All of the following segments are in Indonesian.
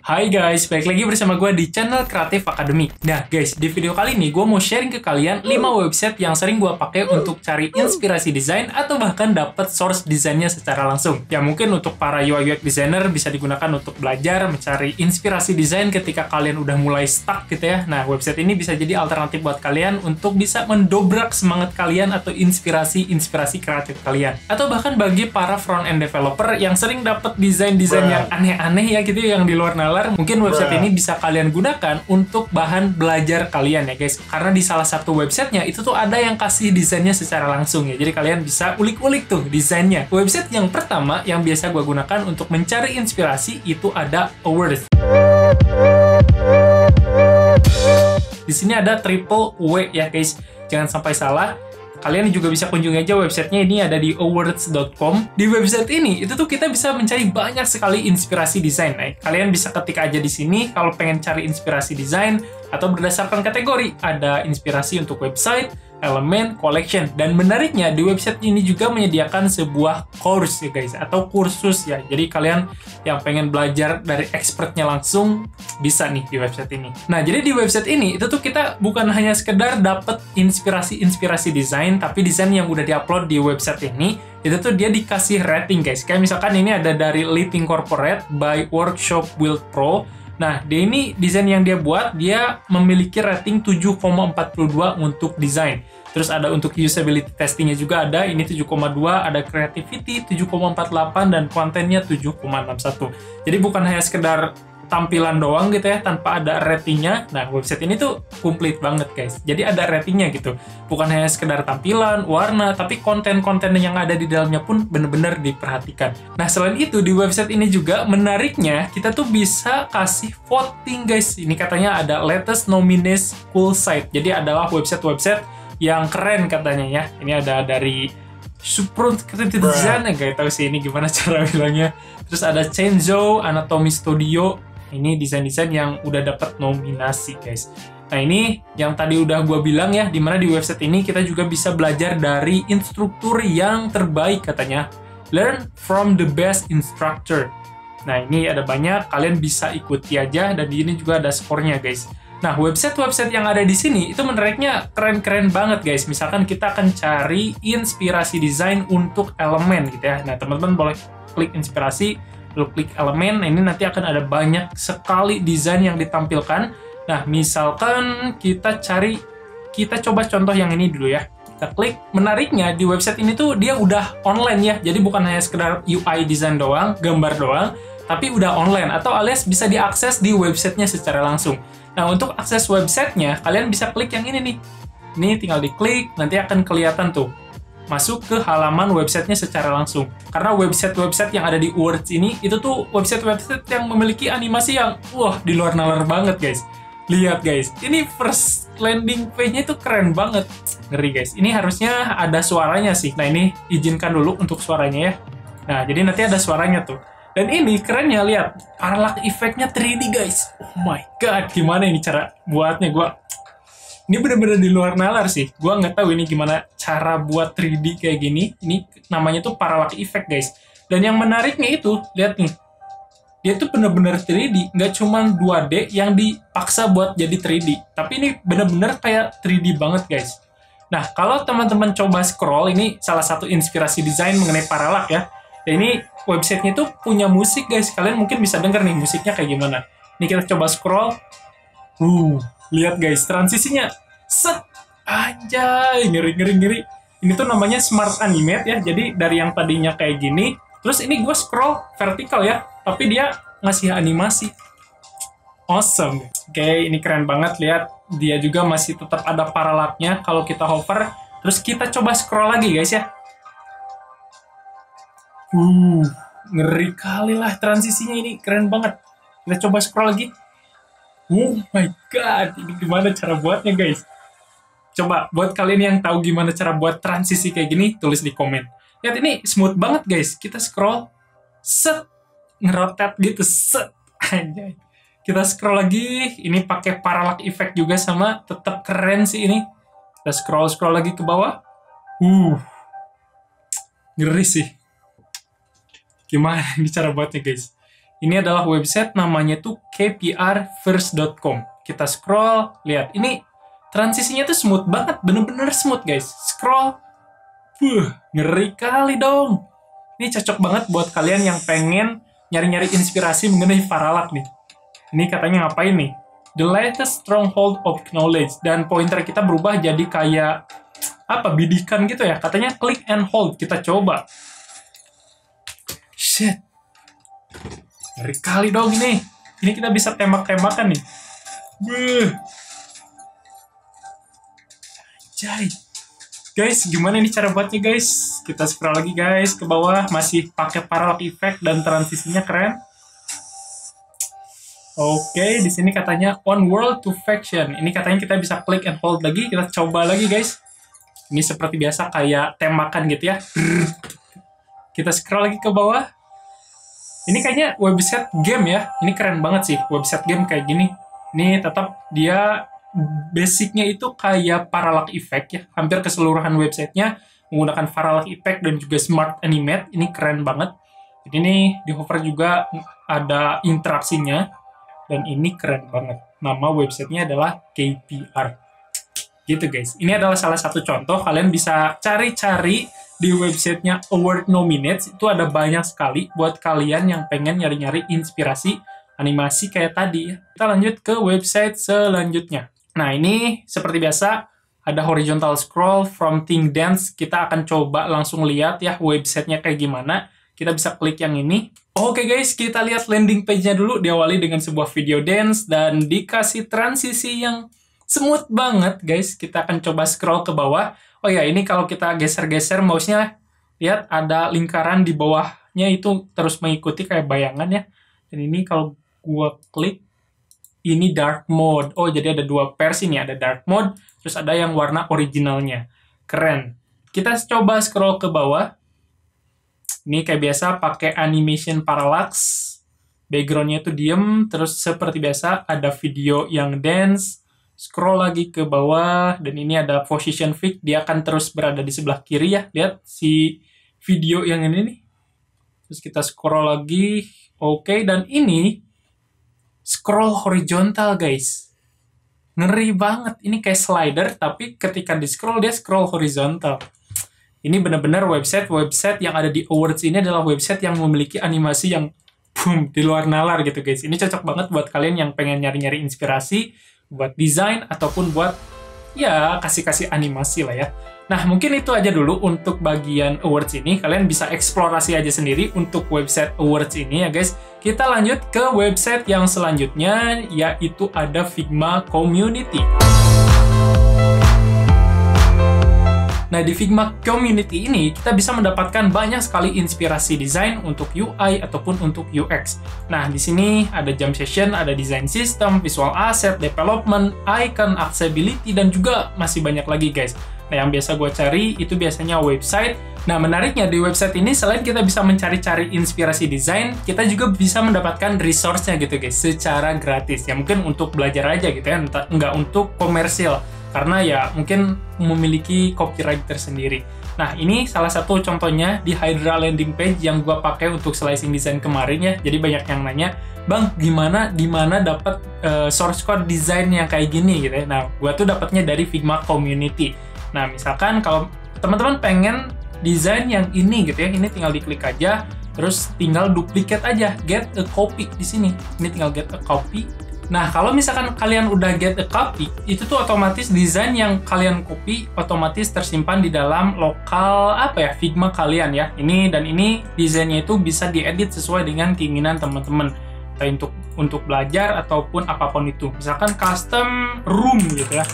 Hai guys, balik lagi bersama gue di channel Kreatif Academy. Nah guys, di video kali ini gue mau sharing ke kalian 5 website yang sering gue pakai untuk cari inspirasi desain atau bahkan dapat source desainnya secara langsung. Ya mungkin untuk para UI UX designer bisa digunakan untuk belajar mencari inspirasi desain ketika kalian udah mulai stuck gitu ya. Nah website ini bisa jadi alternatif buat kalian untuk bisa mendobrak semangat kalian atau inspirasi kreatif kalian. Atau bahkan bagi para front end developer yang sering dapat desain-desain yang aneh-aneh ya gitu yang di luar nalar. Mungkin website ini bisa kalian gunakan untuk bahan belajar kalian ya guys. Karena di salah satu websitenya itu tuh ada yang kasih desainnya secara langsung ya. Jadi kalian bisa ulik-ulik tuh desainnya. Website yang pertama yang biasa gue gunakan untuk mencari inspirasi itu ada Awwwards. Di sini ada triple W ya guys. Jangan sampai salah. Kalian juga bisa kunjungi aja websitenya, ini ada di awwwards.com. Di website ini, itu tuh kita bisa mencari banyak sekali inspirasi desain. Nah, kalian bisa ketik aja di sini kalau pengen cari inspirasi desain atau berdasarkan kategori. Ada inspirasi untuk website, elemen, collection. Dan menariknya, di website ini juga menyediakan sebuah course ya guys, atau kursus ya. Jadi kalian yang pengen belajar dari expertnya langsung, bisa nih di website ini. Nah, jadi di website ini, itu tuh kita bukan hanya sekedar dapat inspirasi desain, tapi desain yang udah diupload di website ini, itu tuh dia dikasih rating guys. Kayak misalkan ini ada dari Leaping Corporate by Workshop Build Pro. Nah, dia ini desain yang dia buat, dia memiliki rating 7,42 untuk desain. Terus ada untuk usability testingnya juga ada, ini 7,2, ada creativity 7,48, dan kontennya 7,61. Jadi bukan hanya sekedar tampilan doang gitu ya, tanpa ada ratingnya. Nah, website ini tuh komplit banget guys. Jadi ada ratingnya gitu. Bukan hanya sekedar tampilan, warna, tapi konten-konten yang ada di dalamnya pun bener-bener diperhatikan. Nah, selain itu di website ini juga menariknya, kita tuh bisa kasih voting guys. Ini katanya ada latest nominees cool site. Jadi adalah website-website yang keren katanya ya. Ini ada dari Supreme Creative Design, gak tahu sih ini gimana cara bilangnya. Terus ada Chenzo, Anatomy Studio. Ini desain-desain yang udah dapat nominasi guys. Nah ini yang tadi udah gue bilang ya, dimana di website ini kita juga bisa belajar dari instruktur yang terbaik katanya. Learn from the best instructor. Nah ini ada banyak, kalian bisa ikuti aja, dan di ini juga ada skornya guys. Nah website-website yang ada di sini itu menariknya keren-keren banget guys. Misalkan kita akan cari inspirasi desain untuk elemen gitu ya. Nah teman-teman boleh klik inspirasi, lalu klik elemen. Nah, ini nanti akan ada banyak sekali desain yang ditampilkan. Nah, misalkan kita coba contoh yang ini dulu ya. Kita klik. Menariknya di website ini tuh dia udah online ya. Jadi bukan hanya sekedar UI desain doang, gambar doang, tapi udah online atau alias bisa diakses di websitenya secara langsung. Nah, untuk akses websitenya, kalian bisa klik yang ini nih. Ini tinggal diklik, nanti akan kelihatan tuh masuk ke halaman websitenya secara langsung. Karena website-website yang ada di Awwwards ini, itu tuh website-website yang memiliki animasi yang, wah, di luar nalar banget, guys. Lihat, guys. Ini first landing page-nya itu keren banget. Ngeri, guys. Ini harusnya ada suaranya sih. Nah, ini izinkan dulu untuk suaranya ya. Nah, jadi nanti ada suaranya tuh. Dan ini kerennya, lihat. Parallax effect-nya 3D, guys. Oh my God, gimana ini cara buatnya? Ini bener-bener di luar nalar sih. Gua nggak tahu ini gimana cara buat 3D kayak gini. Ini namanya tuh parallax effect, guys. Dan yang menariknya itu, lihat nih. Dia tuh bener-bener 3D. Nggak cuma 2D yang dipaksa buat jadi 3D. Tapi ini bener-bener kayak 3D banget, guys. Nah, kalau teman-teman coba scroll, ini salah satu inspirasi desain mengenai parallax ya. Dan ini websitenya tuh punya musik, guys. Kalian mungkin bisa denger nih musiknya kayak gimana. Ini kita coba scroll. Lihat guys, transisinya set anjay, ngeri. Ini tuh namanya smart animate ya. Jadi dari yang tadinya kayak gini, terus ini gue scroll vertikal ya, tapi dia ngasih animasi. Awesome. Oke, ini keren banget. Lihat, dia juga masih tetap ada parallax-nya kalau kita hover. Terus kita coba scroll lagi guys ya. Ngeri kali lah transisinya, ini keren banget. Kita coba scroll lagi. Oh my God, ini gimana cara buatnya guys? Coba, buat kalian yang tahu gimana cara buat transisi kayak gini, tulis di komen. Lihat, ini smooth banget guys. Kita scroll, set, ngerotate gitu, set. Anjay. Kita scroll lagi, ini pakai parallax effect juga sama, tetap keren sih ini. Kita scroll lagi ke bawah. Ngeri sih. Gimana ini cara buatnya guys? Ini adalah website namanya tuh kprfirst.com. Kita scroll, lihat. Ini transisinya tuh smooth banget, bener-bener smooth guys. Scroll, ngeri kali dong. Ini cocok banget buat kalian yang pengen nyari-nyari inspirasi mengenai Parallax nih. Ini katanya ngapain nih? The latest stronghold of knowledge. Dan pointer kita berubah jadi kayak apa, bidikan gitu ya. Katanya click and hold. Kita coba. Shit. Ngeri kali dong ini. Ini kita bisa tembak-tembakan nih. Jai. Guys, gimana nih cara buatnya guys? Kita scroll lagi guys ke bawah, masih pakai parallax effect dan transisinya keren. Oke, di sini katanya on world to faction. Ini katanya kita bisa click and hold lagi, kita coba lagi guys. Ini seperti biasa kayak tembakan gitu ya. Kita scroll lagi ke bawah. Ini kayaknya website game ya. Ini keren banget sih website game kayak gini. Ini tetap dia basicnya itu kayak parallax effect ya. Hampir keseluruhan websitenya menggunakan parallax effect dan juga smart animate. Ini keren banget. Jadi ini di hover juga ada interaksinya. Dan ini keren banget. Nama websitenya adalah KPR. Gitu guys. Ini adalah salah satu contoh. Kalian bisa cari-cari di websitenya Award Nominates. Itu ada banyak sekali buat kalian yang pengen nyari-nyari inspirasi animasi kayak tadi. Kita lanjut ke website selanjutnya. Nah, ini seperti biasa ada horizontal scroll from Think Dance. Kita akan coba langsung lihat ya websitenya kayak gimana. Kita bisa klik yang ini. Oke guys, kita lihat landing page-nya dulu. Diawali dengan sebuah video dance dan dikasih transisi yang smooth banget guys. Kita akan coba scroll ke bawah. Oh ya, ini kalau kita geser-geser mouse-nya, lihat ada lingkaran di bawahnya itu terus mengikuti kayak bayangan ya. Dan ini kalau gua klik, ini dark mode. Oh, jadi ada dua versi nih. Ada dark mode, terus ada yang warna originalnya. Keren. Kita coba scroll ke bawah. Ini kayak biasa pakai animation parallax. Background-nya itu diem. Terus seperti biasa ada video yang dance. Scroll lagi ke bawah. Dan ini ada position fix. Dia akan terus berada di sebelah kiri ya. Lihat si video yang ini nih. Terus kita scroll lagi. Oke, dan ini scroll horizontal guys. Ngeri banget. Ini kayak slider, tapi ketika di scroll dia scroll horizontal. Ini benar-benar website yang ada di Awards ini adalah website yang memiliki animasi yang boom, di luar nalar gitu guys. Ini cocok banget buat kalian yang pengen nyari-nyari inspirasi buat desain ataupun buat ya kasih-kasih animasi lah ya. Nah, mungkin itu aja dulu untuk bagian Awards ini. Kalian bisa eksplorasi aja sendiri untuk website Awards ini ya guys. Kita lanjut ke website yang selanjutnya, yaitu ada Figma Community. Nah, di Figma Community ini, kita bisa mendapatkan banyak sekali inspirasi desain untuk UI ataupun untuk UX. Nah, di sini ada jam session, ada design system, visual asset, development, icon, accessibility, dan juga masih banyak lagi guys. Nah, yang biasa gue cari itu biasanya website. Nah, menariknya di website ini, selain kita bisa mencari-cari inspirasi desain, kita juga bisa mendapatkan resource-nya gitu guys, secara gratis. Ya mungkin untuk belajar aja gitu ya, nggak untuk komersil. Karena ya mungkin memiliki copyright tersendiri. Nah, ini salah satu contohnya di Hydra landing page yang gue pakai untuk slicing design kemarin ya. Jadi banyak yang nanya, Bang, gimana dapat source code desain yang kayak gini gitu ya. Nah, gue tuh dapatnya dari Figma Community. Nah, misalkan kalau teman-teman pengen desain yang ini gitu ya, ini tinggal diklik aja, terus tinggal duplicate aja, get a copy di sini. Ini tinggal get a copy. Nah, kalau misalkan kalian udah get a copy, itu tuh otomatis desain yang kalian copy otomatis tersimpan di dalam lokal Figma kalian ya. Ini dan ini desainnya itu bisa diedit sesuai dengan keinginan teman-teman. Untuk belajar ataupun apapun itu. Misalkan custom room gitu ya.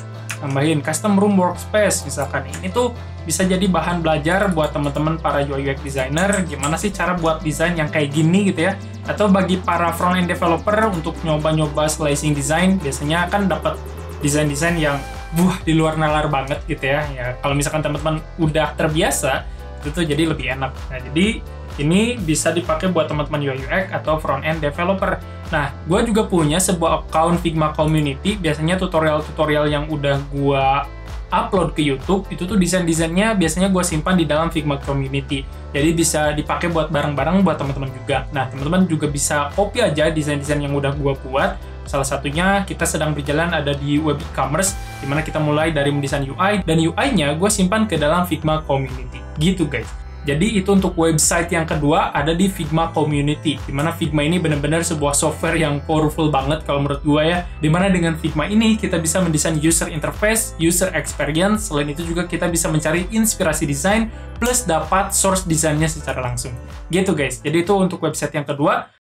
Tambahin custom room workspace misalkan. Ini tuh bisa jadi bahan belajar buat teman-teman para UI UX designer gimana sih cara buat desain yang kayak gini gitu ya. Atau bagi para front end developer untuk nyoba-nyoba slicing design, biasanya kan dapat desain-desain yang di luar nalar banget gitu ya. Ya kalau misalkan teman-teman udah terbiasa, itu tuh jadi lebih enak. Nah, jadi ini bisa dipakai buat teman-teman UI UX atau front end developer. Nah, gue juga punya sebuah account Figma Community. Biasanya tutorial-tutorial yang udah gue upload ke YouTube, itu tuh desain-desainnya biasanya gue simpan di dalam Figma Community. Jadi bisa dipakai buat bareng-bareng buat teman-teman juga. Nah, teman-teman juga bisa copy aja desain-desain yang udah gue buat. Salah satunya kita sedang berjalan ada di web e-commerce, dimana kita mulai dari mendesain UI, dan UI-nya gue simpan ke dalam Figma Community. Gitu guys. Jadi itu untuk website yang kedua ada di Figma Community, dimana Figma ini benar-benar sebuah software yang powerful banget kalau menurut gue ya. Dimana dengan Figma ini kita bisa mendesain user interface, user experience, selain itu juga kita bisa mencari inspirasi desain, plus dapat source desainnya secara langsung. Gitu guys, jadi itu untuk website yang kedua.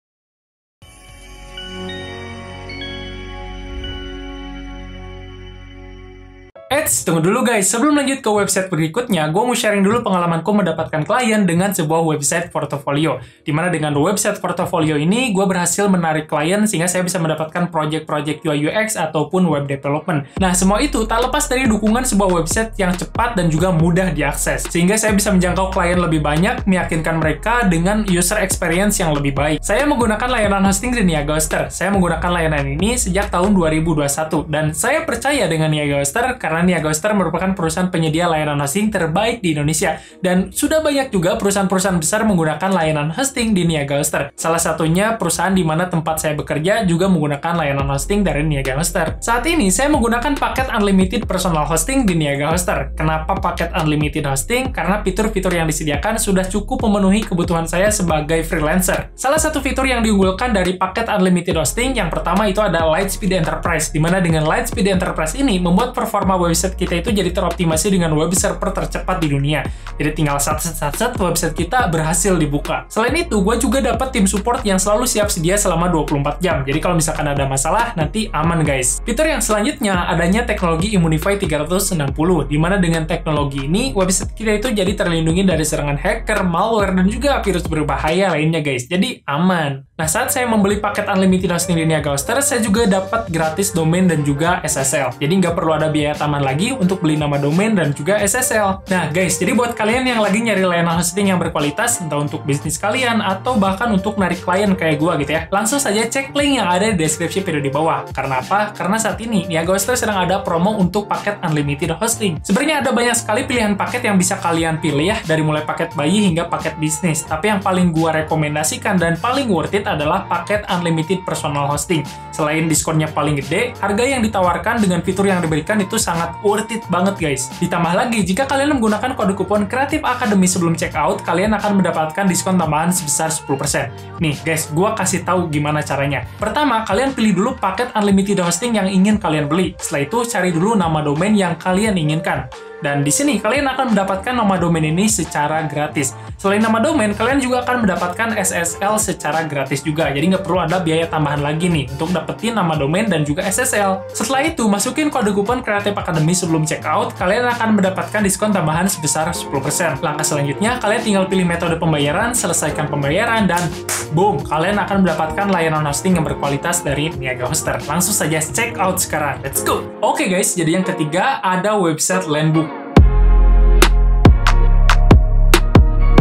Tunggu dulu guys, sebelum lanjut ke website berikutnya, gue mau sharing dulu pengalamanku mendapatkan klien dengan sebuah website portofolio. Dimana dengan website portofolio ini, gue berhasil menarik klien sehingga saya bisa mendapatkan project-project UI UX ataupun web development. Nah, semua itu tak lepas dari dukungan sebuah website yang cepat dan juga mudah diakses. Sehingga saya bisa menjangkau klien lebih banyak, meyakinkan mereka dengan user experience yang lebih baik. Saya menggunakan layanan hosting di Niaga Hoster. Saya menggunakan layanan ini sejak tahun 2021. Dan saya percaya dengan Niaga Hoster karena Niaga Hoster merupakan perusahaan penyedia layanan hosting terbaik di Indonesia, dan sudah banyak juga perusahaan-perusahaan besar menggunakan layanan hosting di Niaga Hoster. Salah satunya perusahaan di mana tempat saya bekerja juga menggunakan layanan hosting dari Niaga Hoster. Saat ini saya menggunakan paket unlimited personal hosting di Niaga Hoster. Kenapa paket unlimited hosting? Karena fitur-fitur yang disediakan sudah cukup memenuhi kebutuhan saya sebagai freelancer. Salah satu fitur yang diunggulkan dari paket unlimited hosting yang pertama itu ada Lightspeed Enterprise, di mana dengan Lightspeed Enterprise ini membuat performa website kita itu jadi teroptimasi dengan web server tercepat di dunia. Jadi tinggal sat-sat website kita berhasil dibuka. Selain itu, gue juga dapat tim support yang selalu siap sedia selama 24 jam. Jadi kalau misalkan ada masalah, nanti aman guys. Fitur yang selanjutnya adanya teknologi Immunify 360, di mana dengan teknologi ini, website kita itu jadi terlindungi dari serangan hacker, malware, dan juga virus berbahaya lainnya guys. Jadi aman. Nah, saat saya membeli paket unlimited hosting di Niaga Hoster, saya juga dapat gratis domain dan juga SSL. Jadi nggak perlu ada biaya tambahan lagi untuk beli nama domain dan juga SSL. Nah guys, jadi buat kalian yang lagi nyari layanan hosting yang berkualitas, entah untuk bisnis kalian atau bahkan untuk narik klien kayak gua gitu ya, langsung saja cek link yang ada di deskripsi video di bawah. Karena apa? Karena saat ini Niaga Hoster sedang ada promo untuk paket unlimited hosting. Sebenarnya ada banyak sekali pilihan paket yang bisa kalian pilih ya, dari mulai paket bayi hingga paket bisnis. Tapi yang paling gua rekomendasikan dan paling worth it adalah paket unlimited personal hosting. Selain diskonnya paling gede, harga yang ditawarkan dengan fitur yang diberikan itu sangat worth it banget guys. Ditambah lagi, jika kalian menggunakan kode kupon Creative Academy sebelum checkout, kalian akan mendapatkan diskon tambahan sebesar 10%. Nih guys, gua kasih tahu gimana caranya. Pertama, kalian pilih dulu paket unlimited hosting yang ingin kalian beli. Setelah itu, cari dulu nama domain yang kalian inginkan. Dan di sini kalian akan mendapatkan nama domain ini secara gratis. Selain nama domain, kalian juga akan mendapatkan SSL secara gratis juga. Jadi nggak perlu ada biaya tambahan lagi nih untuk dapetin nama domain dan juga SSL. Setelah itu, masukin kode kupon Creative Academy sebelum checkout, kalian akan mendapatkan diskon tambahan sebesar 10%. Langkah selanjutnya, kalian tinggal pilih metode pembayaran, selesaikan pembayaran, dan boom, kalian akan mendapatkan layanan hosting yang berkualitas dari Niaga Hoster. Langsung saja check out sekarang. Let's go! Oke guys, jadi yang ketiga ada website Landbook.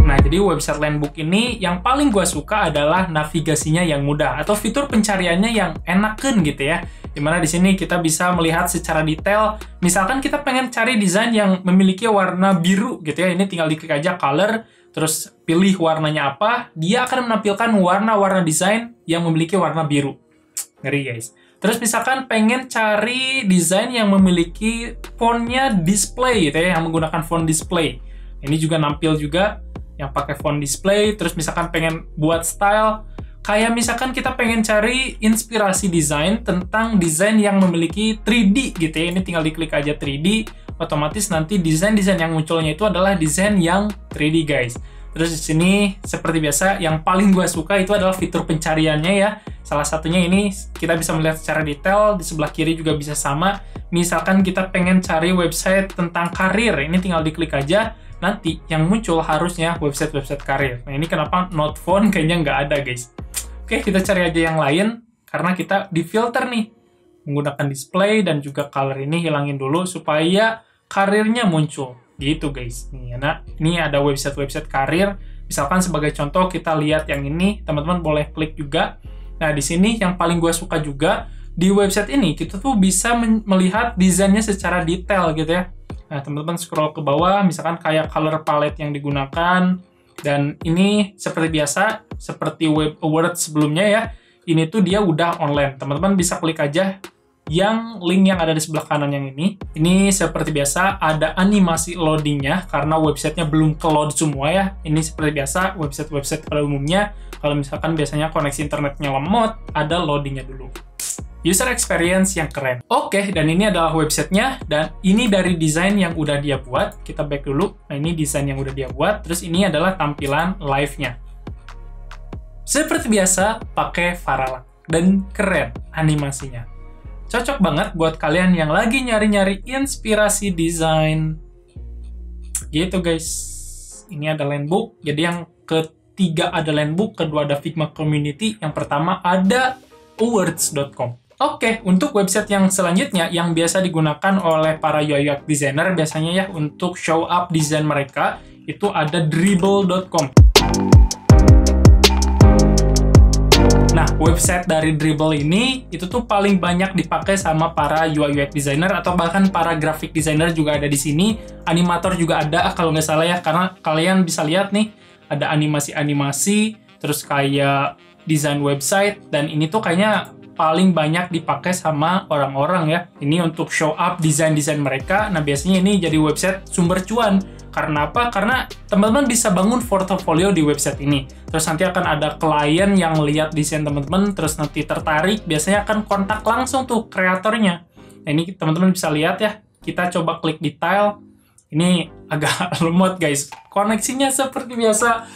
Nah, jadi website Landbook ini yang paling gue suka adalah navigasinya yang mudah atau fitur pencariannya yang enakeun gitu ya. Dimana di sini kita bisa melihat secara detail, misalkan kita pengen cari desain yang memiliki warna biru gitu ya, ini tinggal diklik aja color, terus pilih warnanya apa, dia akan menampilkan warna-warna desain yang memiliki warna biru. Ngeri guys. Terus misalkan pengen cari desain yang memiliki fontnya display gitu ya, yang menggunakan font display. Ini juga nampil juga yang pakai font display. Terus misalkan pengen buat style, kayak misalkan kita pengen cari inspirasi desain tentang desain yang memiliki 3D gitu ya, ini tinggal diklik aja 3D, otomatis nanti desain-desain yang munculnya itu adalah desain yang 3D guys. Terus di sini seperti biasa yang paling gue suka itu adalah fitur pencariannya ya. Salah satunya ini kita bisa melihat secara detail, di sebelah kiri juga bisa sama. Misalkan kita pengen cari website tentang karir, ini tinggal diklik aja. Nanti yang muncul harusnya website-website karir. Nah ini kenapa not found kayaknya nggak ada guys. Oke, kita cari aja yang lain karena kita di filter nih. Menggunakan display dan juga color ini hilangin dulu supaya karirnya muncul. Gitu guys. Nih, nah, ini ada website-website karir. Misalkan sebagai contoh kita lihat yang ini, teman-teman boleh klik juga. Nah di sini yang paling gue suka juga di website ini kita tuh bisa melihat desainnya secara detail gitu ya. Nah, teman-teman scroll ke bawah, misalkan kayak color palette yang digunakan. Dan ini seperti biasa, seperti Web Awards sebelumnya ya, ini tuh dia udah online. Teman-teman bisa klik aja yang link yang ada di sebelah kanan yang ini. Ini seperti biasa ada animasi loadingnya karena websitenya belum ke-load semua ya. Ini seperti biasa website-website pada umumnya. Kalau misalkan biasanya koneksi internetnya lemot, ada loadingnya dulu. User experience yang keren. Oke, dan ini adalah websitenya, dan ini dari desain yang udah dia buat. Kita back dulu. Nah, ini desain yang udah dia buat. Terus ini adalah tampilan live-nya. Seperti biasa, pakai Parallax. Dan keren animasinya. Cocok banget buat kalian yang lagi nyari-nyari inspirasi desain. Gitu guys. Ini ada Landbook. Jadi yang ketiga ada Landbook, kedua ada Figma Community, yang pertama ada awards.com. Oke, untuk website yang selanjutnya yang biasa digunakan oleh para UI UX designer biasanya ya untuk show up desain mereka, itu ada dribbble.com. Nah, website dari Dribbble ini itu tuh paling banyak dipakai sama para UI UX designer atau bahkan para graphic designer juga ada di sini. Animator juga ada kalau nggak salah ya, karena kalian bisa lihat nih ada animasi-animasi, terus kayak desain website, dan ini tuh kayaknya paling banyak dipakai sama orang-orang ya. Ini untuk show up desain-desain mereka. Nah, biasanya ini jadi website sumber cuan. Karena apa? Karena teman-teman bisa bangun portofolio di website ini. Terus nanti akan ada klien yang lihat desain teman-teman, terus nanti tertarik, biasanya akan kontak langsung tuh kreatornya. Nah, ini teman-teman bisa lihat ya. Kita coba klik detail. Ini agak lemot guys. Koneksinya seperti biasa.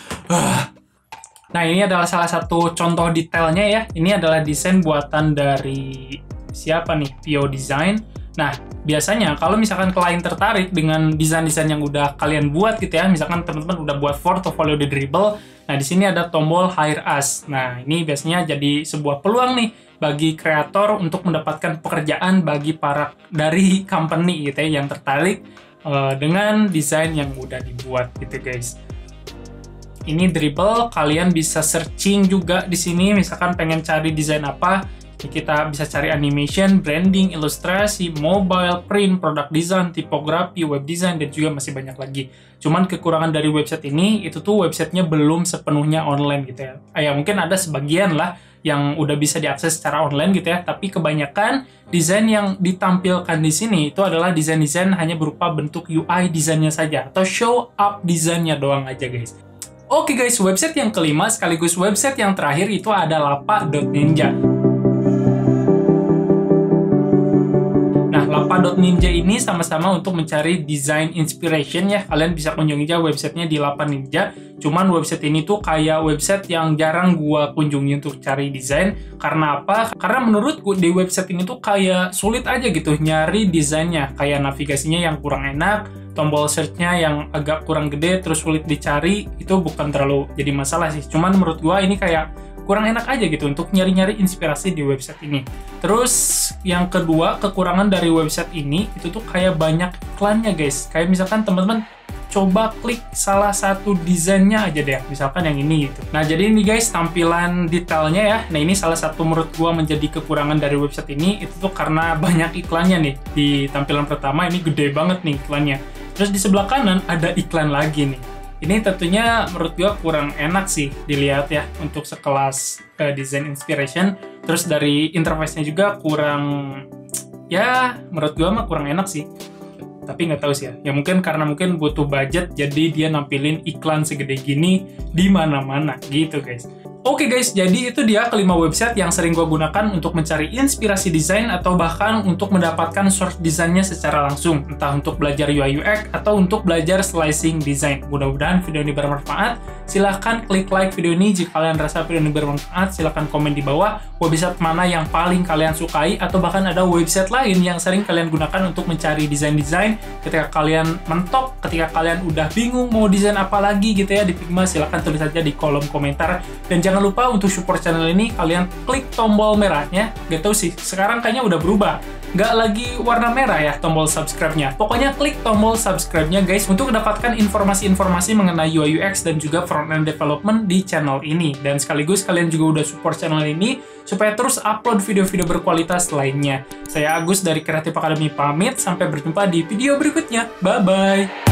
Nah, ini adalah salah satu contoh detailnya ya. Ini adalah desain buatan dari siapa nih? Pio Design. Nah, biasanya kalau misalkan klien tertarik dengan desain-desain yang udah kalian buat gitu ya, misalkan teman-teman udah buat portofolio di Dribbble, nah di sini ada tombol Hire Us. Nah, ini biasanya jadi sebuah peluang nih bagi kreator untuk mendapatkan pekerjaan bagi para dari company gitu ya yang tertarik dengan desain yang udah dibuat gitu guys. Ini Dribbble, kalian bisa searching juga di sini, misalkan pengen cari desain apa. Kita bisa cari animation, branding, ilustrasi, mobile, print, product design, tipografi, web design, dan juga masih banyak lagi. Cuman kekurangan dari website ini, itu tuh websitenya belum sepenuhnya online gitu ya. Ya mungkin ada sebagian lah yang udah bisa diakses secara online gitu ya, tapi kebanyakan desain yang ditampilkan di sini itu adalah desain-desain hanya berupa bentuk UI desainnya saja, atau show up desainnya doang aja guys. Oke guys, website yang kelima sekaligus website yang terakhir itu ada Lapa.Ninja. Nah, Lapa.Ninja ini sama-sama untuk mencari design inspiration ya. Kalian bisa kunjungi aja websitenya di Lapa Ninja. Cuman website ini tuh kayak website yang jarang gua kunjungi untuk cari desain. Karena apa? Karena menurutku di website ini tuh kayak sulit aja gitu nyari desainnya. Kayak navigasinya yang kurang enak, tombol search-nya yang agak kurang gede, terus sulit dicari. Itu bukan terlalu jadi masalah sih. Cuman menurut gua ini kayak kurang enak aja gitu untuk nyari-nyari inspirasi di website ini. Terus yang kedua, kekurangan dari website ini itu tuh kayak banyak iklannya guys. Kayak misalkan teman-teman coba klik salah satu desainnya aja deh, misalkan yang ini gitu. Nah, jadi ini guys tampilan detailnya ya. Nah, ini salah satu menurut gua menjadi kekurangan dari website ini, itu tuh karena banyak iklannya nih. Di tampilan pertama ini gede banget nih iklannya. Terus di sebelah kanan ada iklan lagi nih. Ini tentunya menurut gue kurang enak sih dilihat ya untuk sekelas design inspiration. Terus dari interface-nya juga kurang, ya menurut gue mah kurang enak sih. Tapi nggak tahu sih ya. Ya mungkin karena mungkin butuh budget jadi dia nampilin iklan segede gini di mana-mana gitu guys. Oke guys, jadi itu dia kelima website yang sering gue gunakan untuk mencari inspirasi desain atau bahkan untuk mendapatkan source desainnya secara langsung, entah untuk belajar UI UX atau untuk belajar slicing design. Mudah-mudahan video ini bermanfaat. Silahkan klik like video ini jika kalian rasa video ini bermanfaat. Silahkan komen di bawah website mana yang paling kalian sukai, atau bahkan ada website lain yang sering kalian gunakan untuk mencari desain-desain ketika kalian mentok, ketika kalian udah bingung mau desain apa lagi gitu ya di Figma. Silahkan tulis saja di kolom komentar. Dan jangan lupa untuk support channel ini, kalian klik tombol merahnya. Gak tau sih, sekarang kayaknya udah berubah. nggak lagi warna merah ya tombol subscribe-nya. Pokoknya klik tombol subscribe-nya guys untuk mendapatkan informasi-informasi mengenai UI UX dan juga front-end development di channel ini. Dan sekaligus kalian juga udah support channel ini supaya terus upload video-video berkualitas lainnya. Saya Agus dari Creative Academy pamit, sampai berjumpa di video berikutnya. Bye-bye!